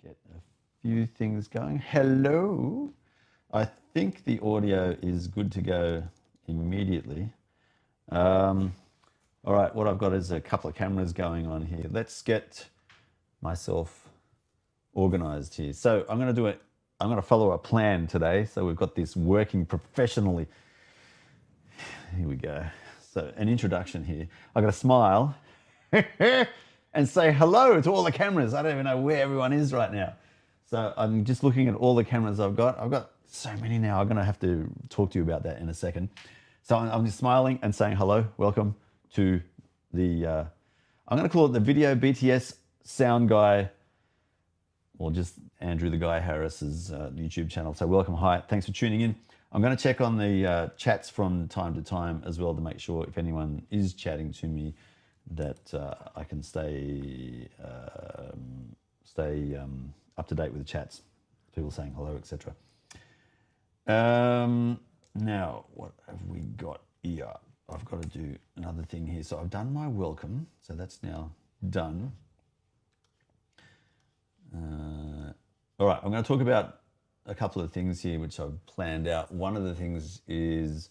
get a few things going. Hello. I think the audio is good to go immediately. All right, what I've got is a couple of cameras going on here. Let's get myself organized here. So I'm going to follow a plan today. So we've got this working professionally. Here we go. So an introduction here. I've got to smile and say hello to all the cameras. I don't even know where everyone is right now. So I'm just looking at all the cameras I've got. I've got so many now. I'm going to have to talk to you about that in a second. So I'm just smiling and saying hello, welcome to the, I'm going to call it the Video BTS Sound Guy, or just Andrew the Guy Harris's YouTube channel. So welcome, hi, thanks for tuning in. I'm going to check on the chats from time to time as well to make sure if anyone is chatting to me that I can stay up to date with the chats, people saying hello, etc. Now, what have we got here? I've got to do another thing here. So I've done my welcome, so that's now done. All right, I'm going to talk about a couple of things here which I've planned out. One of the things is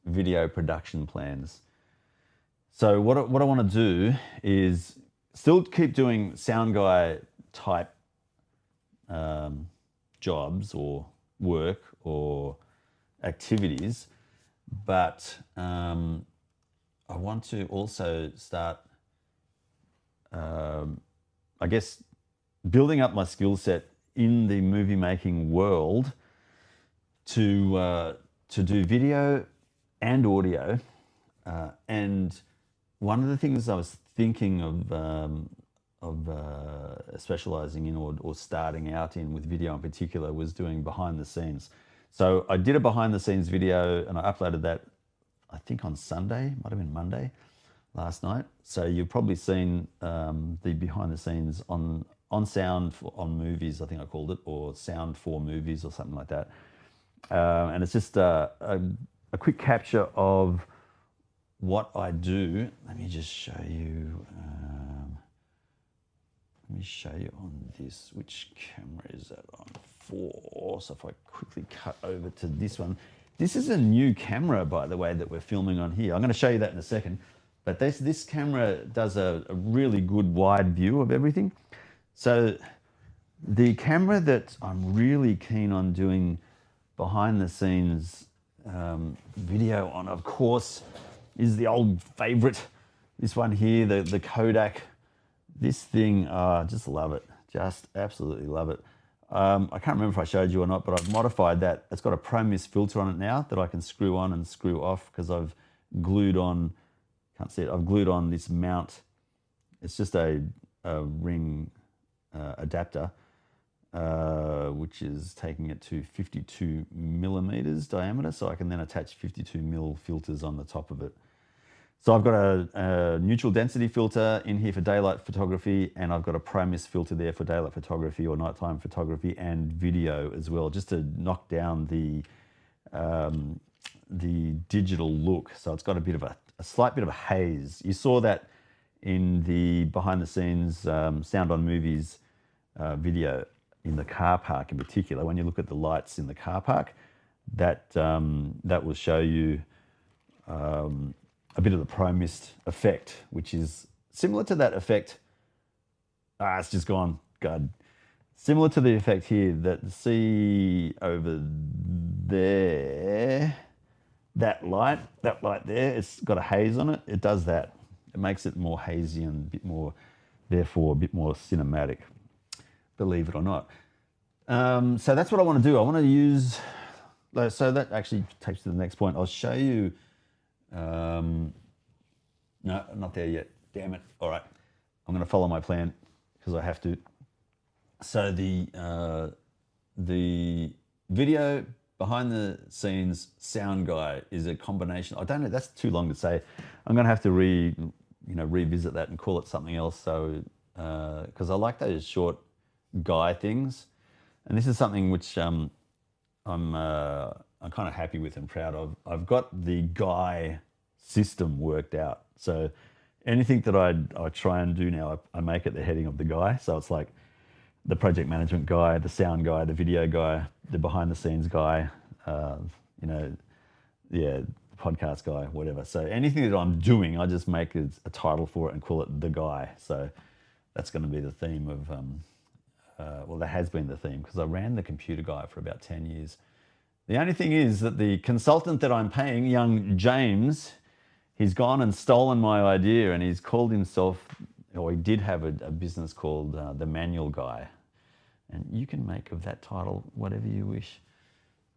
video production plans. So what I want to do is still keep doing sound guy type jobs or work or activities, but I want to also start, I guess, building up my skill set in the movie making world to do video and audio. And one of the things I was thinking of specializing in or starting out in with video in particular was doing behind the scenes. So I did a behind the scenes video and I uploaded that, I think on Sunday, might have been Monday, last night. So you've probably seen the behind the scenes on sound on movies, I think I called it, or sound for movies or something like that. And it's just a quick capture of what I do. Let me just show you. Let me show you on this. Which camera is that on? 4. So if I quickly cut over to this one. This is a new camera, by the way, that we're filming on here. I'm going to show you that in a second. But this camera does a really good wide view of everything. So the camera that I'm really keen on doing behind the scenes video on, of course, is the old favorite. This one here, the Kodak. This thing, just love it. Just absolutely love it. I can't remember if I showed you or not, but I've modified that. It's got a Pro Mist filter on it now that I can screw on and screw off because I've glued on, can't see it, I've glued on this mount. It's just a ring adapter, which is taking it to 52 millimeters diameter. So I can then attach 52 mil filters on the top of it. So I've got a neutral density filter in here for daylight photography, and I've got a Pro Mist filter there for daylight photography or nighttime photography and video as well, just to knock down the digital look. So it's got a bit of a slight bit of a haze. You saw that in the behind the scenes sound on movies video in the car park in particular. When you look at the lights in the car park, that will show you a bit of the Pro Mist effect, which is similar to that effect. It's just gone. God. Similar to the effect here that see over there, that light there, it's got a haze on it. It does that. It makes it more hazy and a bit more, therefore a bit more cinematic, believe it or not. So that's what I want to do. I want to use, so that actually takes to the next point. I'll show you, no, not there yet. Damn it. All right. I'm going to follow my plan because I have to. So the video behind the scenes sound guy is a combination. I don't know. That's too long to say. I'm going to have to revisit that and call it something else. So, because I like those short guy things. And this is something which I'm kind of happy with and proud of. I've got the guy system worked out. So anything that I try and do now, I make it the heading of the guy. So it's like the project management guy, the sound guy, the video guy, the behind the scenes guy, you know, yeah, podcast guy, whatever. So anything that I'm doing, I just make a title for it and call it The Guy. So that's going to be the theme of, well, that has been the theme because I ran the computer guy for about 10 years. The only thing is that the consultant that I'm paying, young James, he's gone and stolen my idea and he's called himself, or he did have a business called The Manual Guy. And you can make of that title whatever you wish.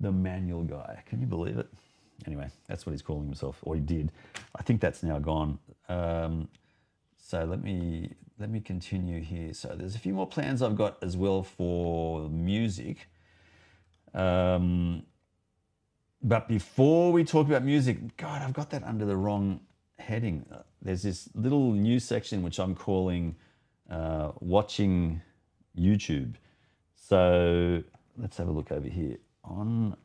The Manual Guy. Can you believe it? Anyway, that's what he's calling himself, or he did. I think that's now gone. So let me continue here. So there's a few more plans I've got as well for music. But before we talk about music, God, I've got that under the wrong heading. There's this little new section which I'm calling watching YouTube. So let's have a look over here. On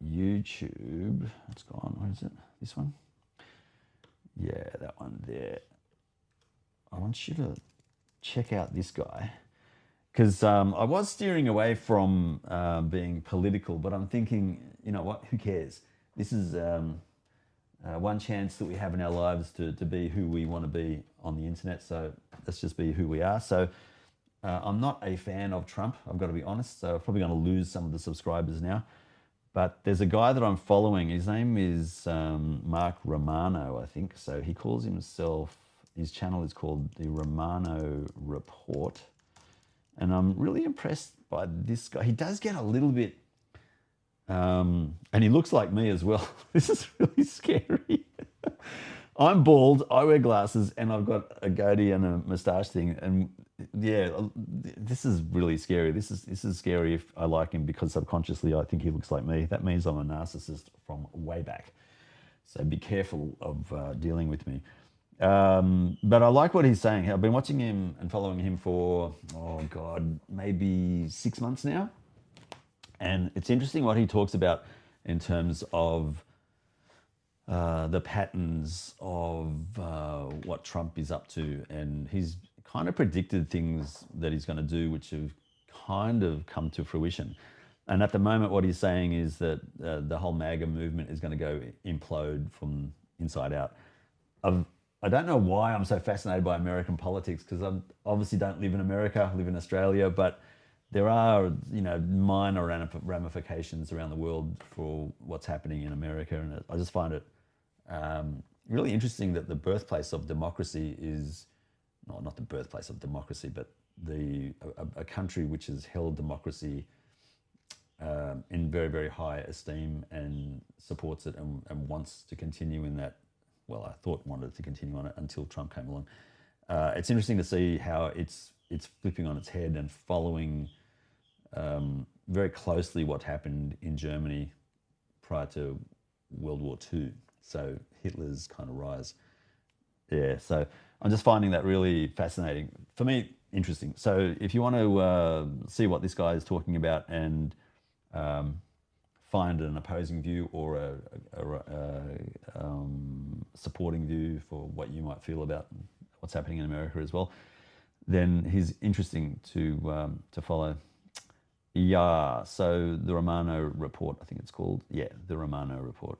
YouTube, it's gone, where is it? This one? Yeah, that one there. I want you to check out this guy because I was steering away from being political, but I'm thinking, you know what, who cares? This is one chance that we have in our lives to be who we want to be on the internet, so let's just be who we are. So I'm not a fan of Trump, I've got to be honest, so I'm probably going to lose some of the subscribers now. But there's a guy that I'm following. His name is Mark Romano, I think. So he calls himself, his channel is called the Romano Report. And I'm really impressed by this guy. He does get a little bit, and he looks like me as well. This is really scary. I'm bald, I wear glasses, and I've got a goatee and a moustache thing. And yeah, this is really scary. This is scary if I like him because subconsciously I think he looks like me. That means I'm a narcissist from way back. So be careful of dealing with me. But I like what he's saying. I've been watching him and following him for, oh God, maybe 6 months now. And it's interesting what he talks about in terms of the patterns of what Trump is up to. And he's kind of predicted things that he's going to do, which have kind of come to fruition. And at the moment, what he's saying is that the whole MAGA movement is going to go implode from inside out. I don't know why I'm so fascinated by American politics, because I obviously don't live in America, I live in Australia, but there are, you know, minor ramifications around the world for what's happening in America. And I just find it really interesting that the birthplace of democracy is, not the birthplace of democracy, but a country which has held democracy in very, very high esteem and supports it and wants to continue in that. Well, I thought wanted to continue on it until Trump came along. It's interesting to see how it's flipping on its head and following very closely what happened in Germany prior to World War II. So Hitler's kind of rise. Yeah, so I'm just finding that really fascinating. For me, interesting. So if you want to see what this guy is talking about and find an opposing view or a supporting view for what you might feel about what's happening in America as well, then he's interesting to follow. Yeah, so the Romano Report, I think it's called. Yeah, the Romano Report.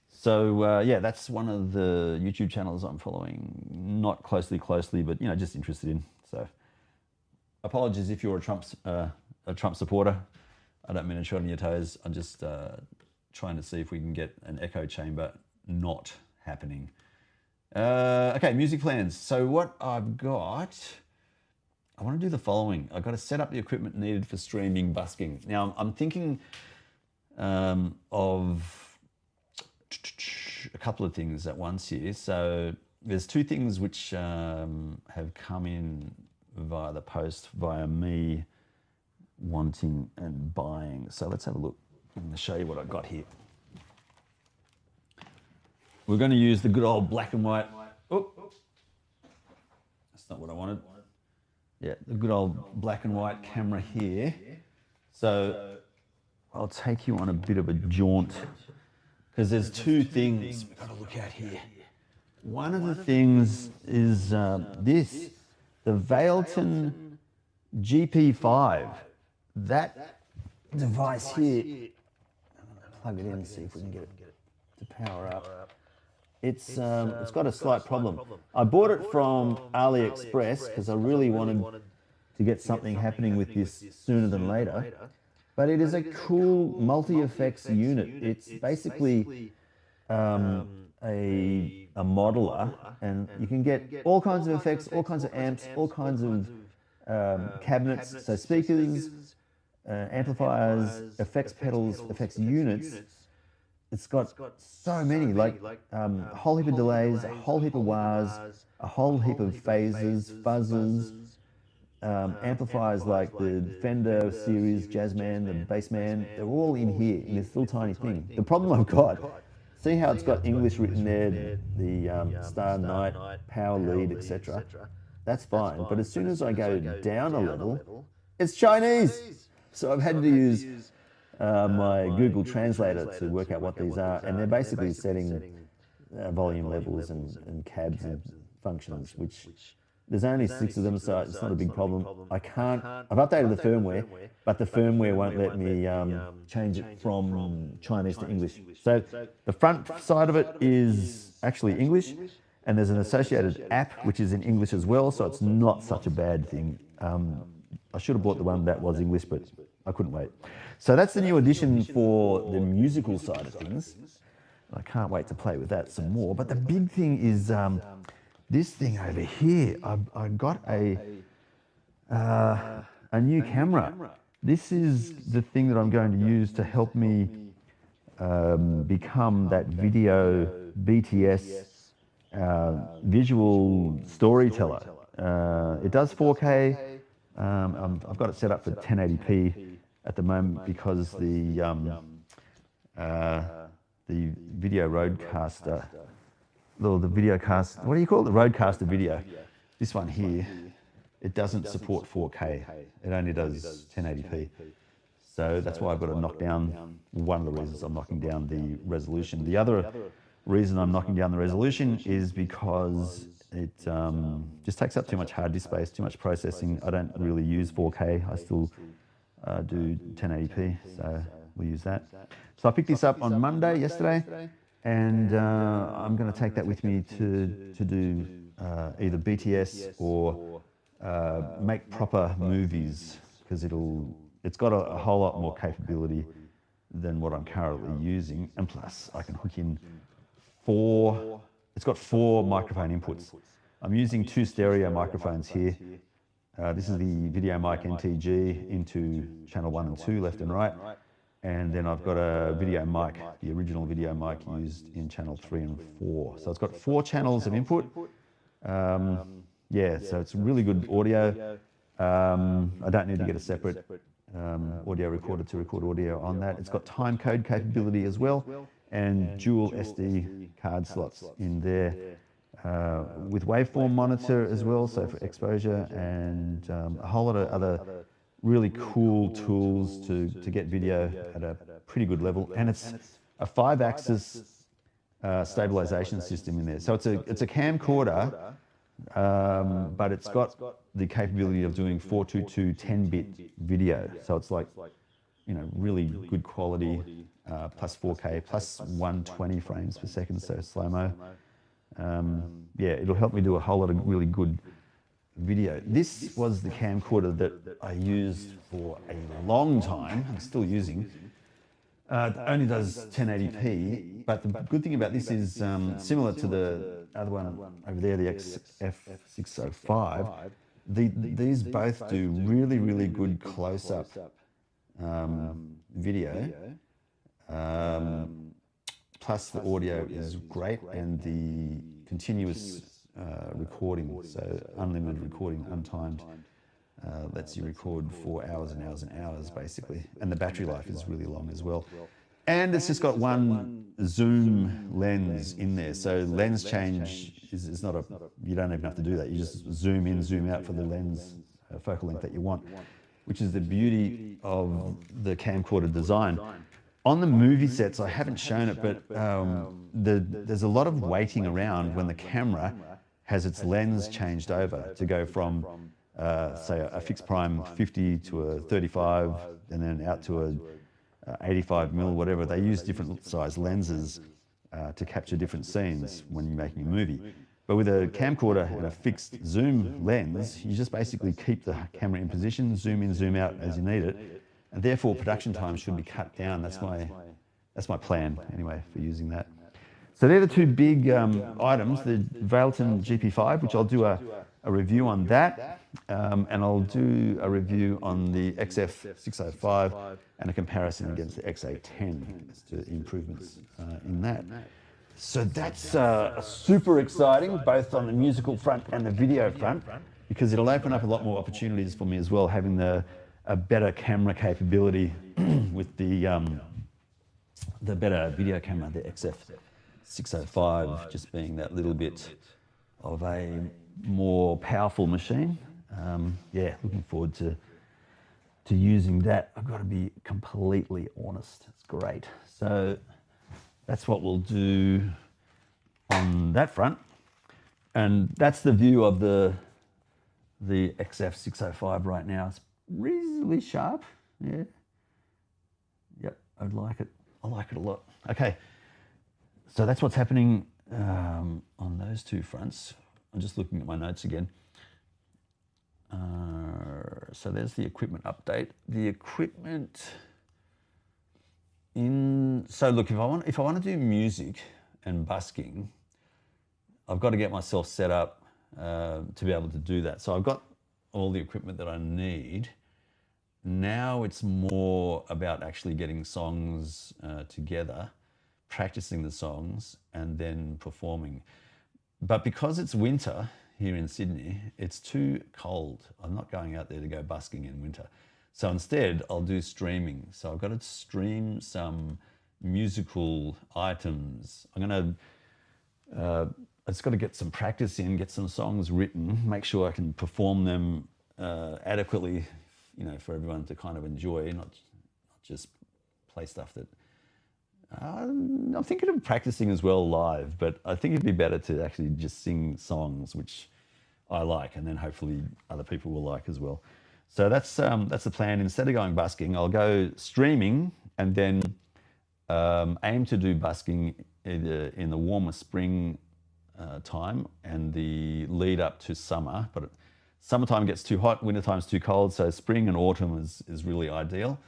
So yeah, that's one of the YouTube channels I'm following. Not closely, but you know, just interested in. So apologies if you're a Trump supporter. I don't mean to tread on your toes. I'm just trying to see if we can get an echo chamber not happening. Okay, music plans. So what I've got, I want to do the following. I've got to set up the equipment needed for streaming busking. Now, I'm thinking of a couple of things at once here. So there's two things which have come in via the post, via me wanting and buying. So let's have a look. I'm going to show you what I've got here. We're going to use the good old black and white. Oh, that's not what I wanted. Yeah, the good old black and white camera here. So I'll take you on a bit of a jaunt because there's two things we've got to look at here. One of the things is this, the Vailton GP5. That device here, I'm going to plug it in and see if we can get it to power up. It's got a slight problem. I bought it from AliExpress because I really wanted to get something happening with this sooner than later. But it is a cool multi-effects unit. It's basically a modeler, and you can get all kinds of effects, all kinds of amps, all kinds of cabinets, so speakers, amplifiers, effects pedals, effects units. It's got so many, like a whole heap of delays, a whole heap of wahs, a whole heap of phases, fuzzes, amplifiers like the Fender series, Jazzman, the Bassman. They're all in here in this little tiny thing. The problem I've got, see how it's got English written there, the star, night, power lead, etc. That's fine, but as soon as I go down a level, it's Chinese. So I've had to use my Google Translator to work out what these are, and they're basically setting volume levels and cabs and functions, which there's only 6 of them, so it's not a big problem. I've updated the firmware, but the firmware won't let me change it from Chinese to English. So the front side of it is actually English, and there's an associated app which is in English as well, so it's not such a bad thing. I should have bought the one that was English, but I couldn't wait. So that's the new addition for the musical side of things. I can't wait to play with that some more. But the big thing is this thing over here. I got a new camera. This is the thing that I'm going to use to help me become that video BTS visual storyteller. It does 4K. I've got it set up for 1080p at the moment because the video roadcaster, the videocast, what do you call it? The roadcaster video. This one here, it doesn't support 4K. It only does 1080p. So that's why I've got to knock down, one of the reasons I'm knocking down the resolution. The other reason I'm knocking down the resolution is because it just takes up too much hard disk space, too much processing. I don't really use 4K. I still do 1080p, so we'll use that. So I picked this up on Monday, yesterday, and I'm going to take that with me to do either BTS or make proper movies, because it's got a whole lot more capability than what I'm currently using, and plus I can hook in it's got 4 microphone inputs. I'm using 2 stereo microphones here. This is the video mic NTG into channel 1 and 2, left and right. And then I've got a video mic, the original video mic used in channel 3 and 4. So it's got 4 channels of input. Yeah, so it's really good audio. I don't need to get a separate audio recorder to record audio on that. It's got time code capability as well, and dual SD card slots in there, with waveform monitor as well, so for exposure, and a whole lot of other really cool tools to get video at a pretty good level. And it's a 5-axis stabilization system in there. So it's a camcorder, but it's got the capability of doing 422 10-bit video. So it's like, really good quality, plus 4K, plus 120 frames per second, so slow-mo. Yeah, it'll help me do a whole lot of really good video. This was the camcorder that I used for a long time. I'm still using. It only does 1080p, but the good thing about this is similar to the other one over there, the XF605. These both do really, really good close-up video. Plus the audio is great, and the continuous recording, so unlimited recording, untimed, lets you record for hours and hours and hours basically, and the battery life is really long as well. And it's just got one zoom lens in there, so lens change is not you don't even have to do that. You just zoom in, zoom out for the lens focal length that you want, which is the beauty of the camcorder design. On the movie sets, I haven't shown it, but there's a lot of waiting around when the camera has its lens changed over to go from say a fixed prime 50 to a 35, and then out to a 85 mil, whatever. They use different size lenses to capture different scenes when you're making a movie. But with a camcorder and a fixed zoom lens, you just basically keep the camera in position, zoom in, zoom out as you need it, and therefore production time should be cut down. That's my plan anyway for using that. So they're the two big items, the Vailton GP5, which I'll do a review on that, and I'll do a review on the XF605 and a comparison against the XA10 as to improvements in that. So that's super exciting, both on the musical front and the video front, because it'll open up a lot more opportunities for me as well, having a better camera capability with the better video camera, the XF605, just being that little bit of a more powerful machine. Yeah, looking forward to using that. I've got to be completely honest. It's great. So that's what we'll do on that front. And that's the view of the XF605 right now. It's reasonably sharp. Yeah. Yep, I like it. I like it a lot. Okay. So that's what's happening on those two fronts. I'm just looking at my notes again. So there's the equipment update. The equipment so look, if I want to do music and busking, I've got to get myself set up to be able to do that. So I've got all the equipment that I need. Now it's more about actually getting songs together, practicing the songs, and then performing. But because it's winter here in Sydney, it's too cold. I'm not going out there to go busking in winter. So instead, I'll do streaming. So I've got to stream some musical items. I just got to get some practice in, get some songs written, make sure I can perform them adequately, for everyone to kind of enjoy, not just play stuff that... I'm thinking of practicing as well live, but I think it'd be better to actually just sing songs which I like, and then hopefully other people will like as well. So that's the plan. Instead of going busking, I'll go streaming, and then aim to do busking either in the warmer spring time and the lead up to summer. But summertime gets too hot, wintertime's too cold, so spring and autumn is really ideal.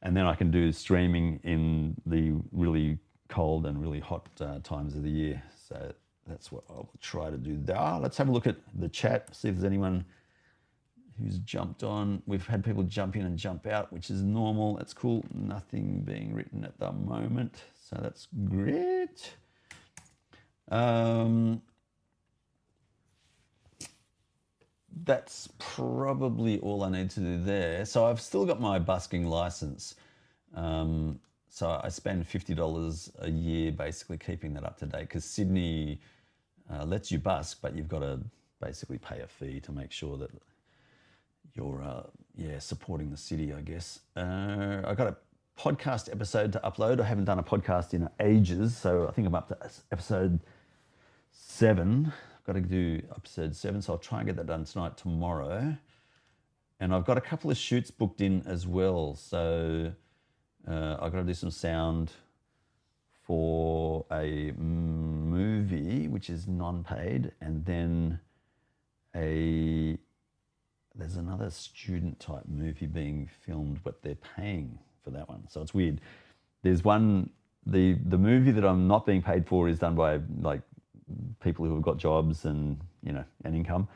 And then I can do streaming in the really cold and really hot times of the year. So that's what I'll try to do. Let's have a look at the chat, see if there's anyone who's jumped on. We've had people jump in and jump out, which is normal. That's cool. Nothing being written at the moment, so that's great. That's probably all I need to do there. So I've still got my busking license. So I spend $50 a year basically keeping that up to date, because Sydney lets you busk, but you've got to basically pay a fee to make sure that you're supporting the city, I guess. I got a podcast episode to upload. I haven't done a podcast in ages, so I think I'm up to episode 7. I've got to do episode 7, so I'll try and get that done tonight, tomorrow. And I've got a couple of shoots booked in as well, so I've got to do some sound for a movie, which is non-paid, and then there's another student type movie being filmed, but they're paying for that one. So it's weird. There's one, the movie that I'm not being paid for is done by like people who have got jobs and, an income.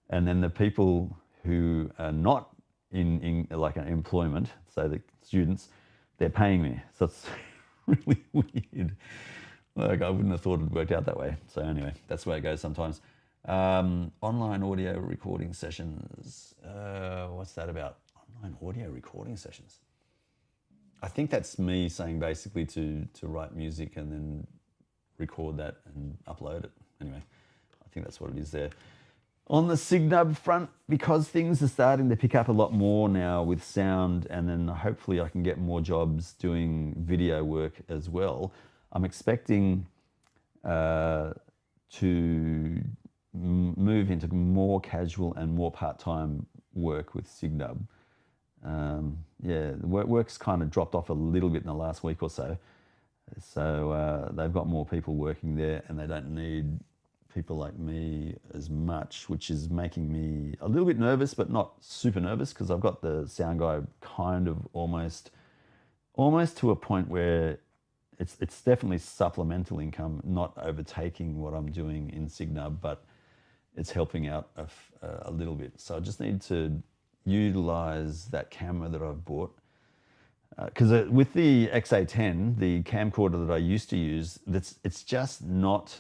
And then the people who are not in like an employment, so the students, they're paying me. So it's really weird. Like I wouldn't have thought it worked out that way. So anyway, that's the way it goes sometimes. Online audio recording sessions. What's that about? Online audio recording sessions. I think that's me saying basically to write music and then record that and upload it. Anyway, I think that's what it is there. On the Signub front, because things are starting to pick up a lot more now with sound, and then hopefully I can get more jobs doing video work as well, I'm expecting to move into more casual and more part-time work with Signub. Yeah, the work's kind of dropped off a little bit in the last week or so. So they've got more people working there, and they don't need people like me as much, which is making me a little bit nervous, but not super nervous, because I've got the sound guy kind of almost to a point where it's definitely supplemental income, not overtaking what I'm doing in Signub, but it's helping out a little bit. So I just need to utilize that camera that I've bought. Because with the XA10, the camcorder that I used to use, it's just not,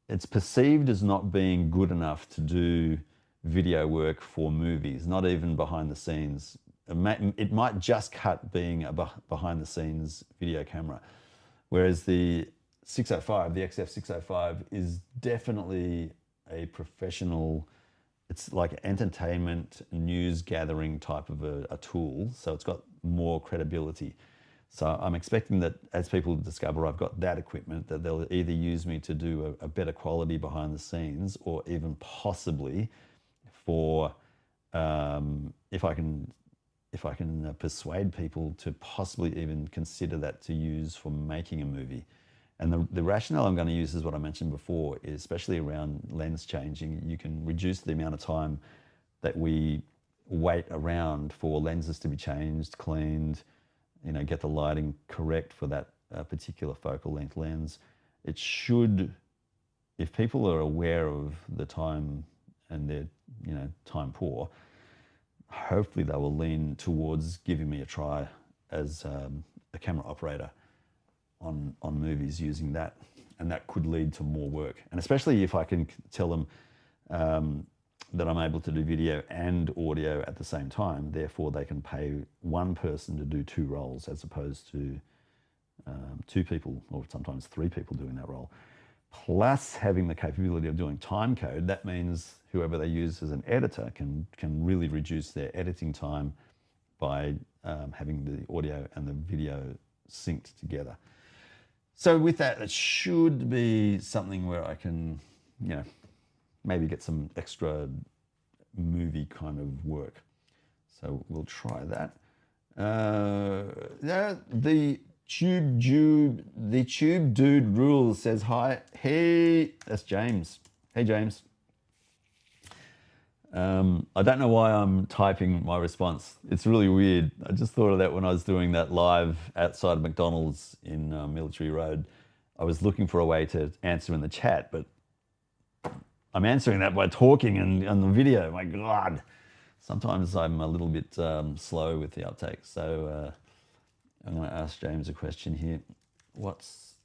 it's perceived as not being good enough to do video work for movies, not even behind the scenes. It might just cut being a behind the scenes video camera. Whereas the 605, the XF605 is definitely a professional, it's like entertainment, news gathering type of a tool. So it's got more credibility. So I'm expecting that as people discover I've got that equipment, that they'll either use me to do a better quality behind the scenes, or even possibly for, if I can persuade people to possibly even consider that to use for making a movie. And the rationale I'm going to use is what I mentioned before, especially around lens changing. You can reduce the amount of time that we wait around for lenses to be changed, cleaned, get the lighting correct for that particular focal length lens. It should, if people are aware of the time and they're, time poor, hopefully they will lean towards giving me a try as a camera operator on movies using that, and that could lead to more work. And especially if I can tell them that I'm able to do video and audio at the same time, therefore they can pay one person to do two roles as opposed to two people, or sometimes three people doing that role. Plus having the capability of doing time code, that means whoever they use as an editor can really reduce their editing time by having the audio and the video synced together. So with that, it should be something where I can, maybe get some extra movie kind of work. So we'll try that. The Tube Dude Rules says hi. Hey, that's James. Hey, James. I don't know why I'm typing my response. It's really weird. I just thought of that when I was doing that live outside of McDonald's in Military Road. I was looking for a way to answer in the chat, but I'm answering that by talking and on the video. My God. Sometimes I'm a little bit slow with the uptake. So I'm going to ask James a question here. What's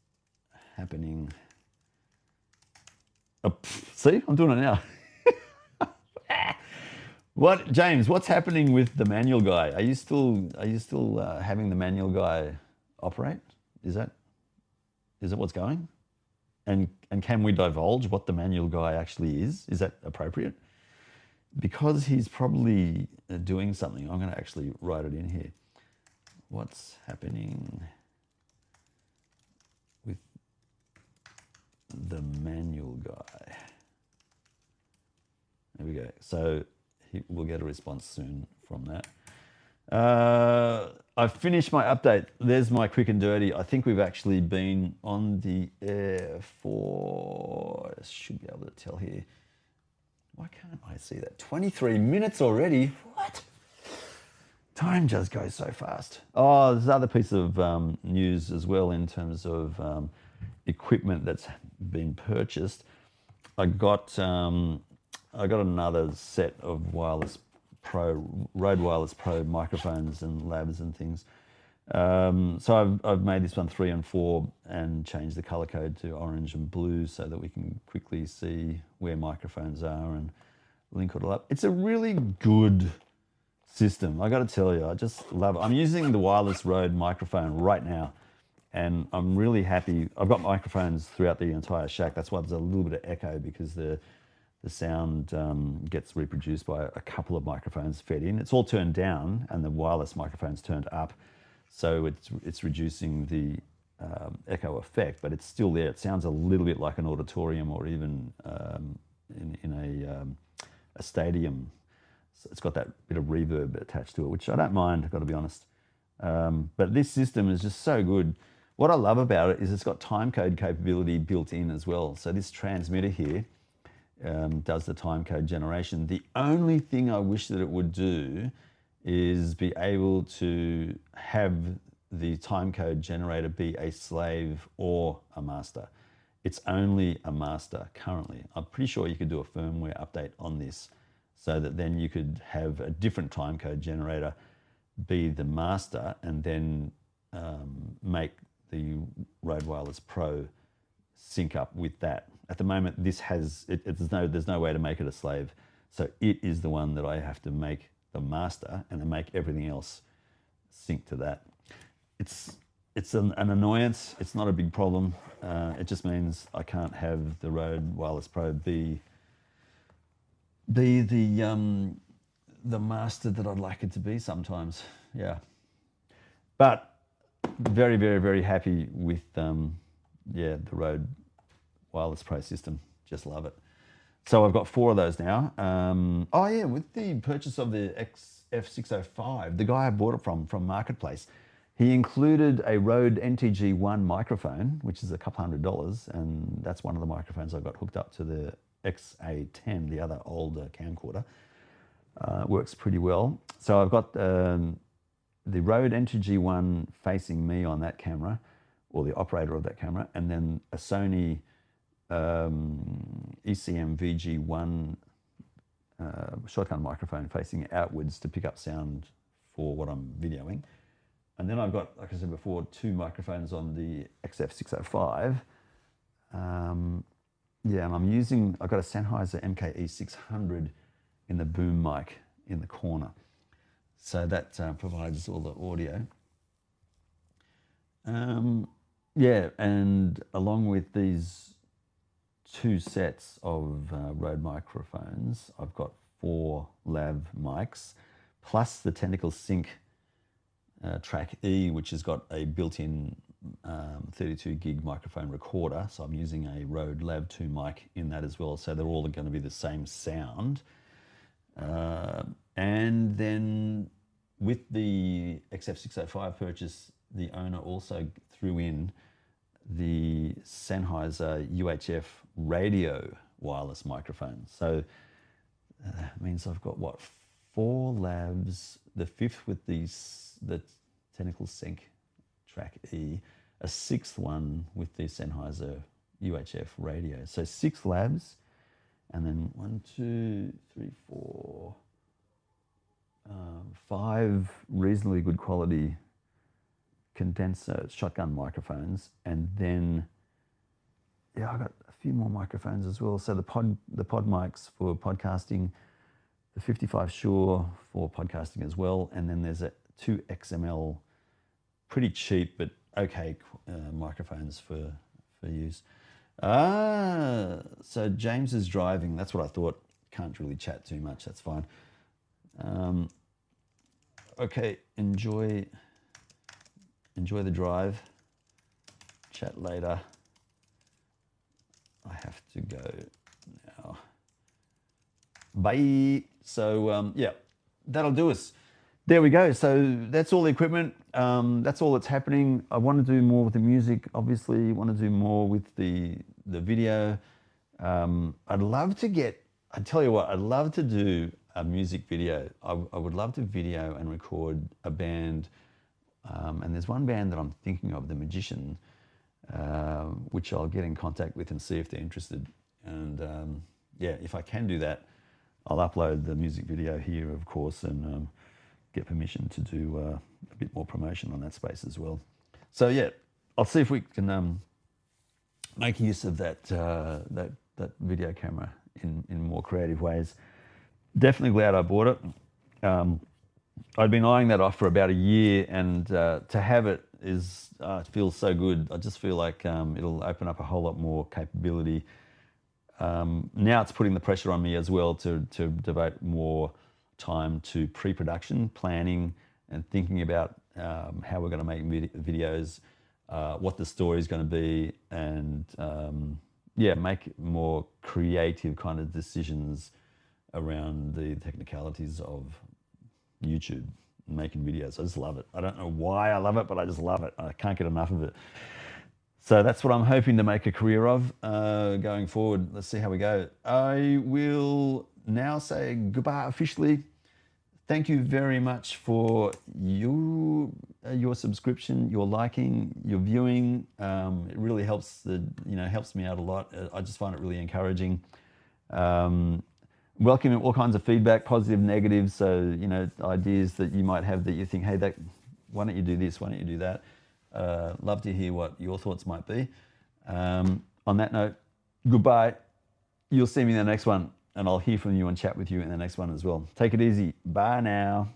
happening? Oh, see, I'm doing it now. James, what's happening with the manual guy? Are you still having the manual guy operate? Is that what's going? And can we divulge what the manual guy actually is? Is that appropriate? Because he's probably doing something, I'm going to actually write it in here. What's happening with the manual guy? There we go. So we'll get a response soon from that. I've finished my update. There's my quick and dirty. I think we've actually been on the air for, I should be able to tell here. Why can't I see that? 23 minutes already? What? Time just goes so fast. Oh, there's another piece of news as well in terms of equipment that's been purchased. I got another set of Rode Wireless Pro microphones and labs and things. So I've made this one 3 and 4 and changed the color code to orange and blue so that we can quickly see where microphones are and link it all up. It's a really good system. I got to tell you, I just love it. I'm using the wireless Rode microphone right now, and I'm really happy. I've got microphones throughout the entire shack. That's why there's a little bit of echo, because the sound gets reproduced by a couple of microphones fed in. It's all turned down, and the wireless microphone's turned up, so it's reducing the echo effect, but it's still there. It sounds a little bit like an auditorium or even in a stadium. So it's got that bit of reverb attached to it, which I don't mind, I've got to be honest. But this system is just so good. What I love about it is it's got timecode capability built in as well. So this transmitter here does the timecode generation. The only thing I wish that it would do is be able to have the timecode generator be a slave or a master. It's only a master currently. I'm pretty sure you could do a firmware update on this so that then you could have a different timecode generator be the master and then make the Rode Wireless Pro sync up with that. At the moment, this has there's no way to make it a slave, so it is the one that I have to make the master and then make everything else sync to that. It's an annoyance. It's not a big problem. It just means I can't have the Rode Wireless Pro be the master that I'd like it to be sometimes. Yeah, but very, very, very happy with the Rode Wireless Pro system. Just love it. So I've got 4 of those now. Oh yeah, with the purchase of the XF605, the guy I bought it from Marketplace, he included a Rode NTG1 microphone, which is a couple $100, and that's one of the microphones I got hooked up to the XA10, the other older camcorder. Works pretty well. So I've got the Rode NTG1 facing me on that camera, or the operator of that camera, and then a Sony ECM VG1 shotgun microphone facing outwards to pick up sound for what I'm videoing. And then I've got, like I said before, 2 microphones on the XF605. Yeah, and I've got a Sennheiser MKE600 in the boom mic in the corner. So that provides all the audio. Yeah, and along with these 2 sets of Rode microphones, I've got 4 lav mics, plus the Tentacle Sync Track E, which has got a built-in 32 gig microphone recorder. So I'm using a Rode Lav 2 mic in that as well. So they're all going to be the same sound. And then with the XF605 purchase, the owner also threw in the Sennheiser UHF radio wireless microphone. So that means I've got, what, 4 lavs, the 5th with the Tentacle Sync Track E, a 6th one with the Sennheiser UHF radio. So 6 lavs, and then 1, 2, 3, 4, 5 reasonably good quality condenser shotgun microphones, and then yeah, I got a few more microphones as well. So the pod mics for podcasting, the 55 Shure for podcasting as well, and then there's 2 XML, pretty cheap but okay microphones for use. So James is driving. That's what I thought. Can't really chat too much. That's fine. Okay, enjoy the drive. Chat later. I have to go now. Bye. So yeah, that'll do us. There we go. So that's all the equipment. That's all that's happening. I want to do more with the music. Obviously, want to do more with the video. I'd love to get. I tell you what, I'd love to do a music video. I would love to video and record a band. And there's one band that I'm thinking of, The Magician, which I'll get in contact with and see if they're interested. And yeah, if I can do that, I'll upload the music video here, of course, and get permission to do a bit more promotion on that space as well. So yeah, I'll see if we can make use of that video camera in more creative ways. Definitely glad I bought it. I'd been eyeing that off for about a year, and to have it feels so good. I just feel like it'll open up a whole lot more capability. Now it's putting the pressure on me as well to devote more time to pre-production, planning, and thinking about how we're going to make videos, what the story is going to be, and yeah, make more creative kind of decisions around the technicalities of YouTube, making videos. I just love it. I don't know why I love it, but I just love it. I can't get enough of it. So that's what I'm hoping to make a career of going forward. Let's see how we go. I will now say goodbye officially. Thank you very much for your subscription, your liking, your viewing. It really helps helps me out a lot. I just find it really encouraging. Welcoming all kinds of feedback, positive, negative. So ideas that you might have that you think, hey, why don't you do this? Why don't you do that? Love to hear what your thoughts might be. On that note, goodbye. You'll see me in the next one, and I'll hear from you and chat with you in the next one as well. Take it easy. Bye now.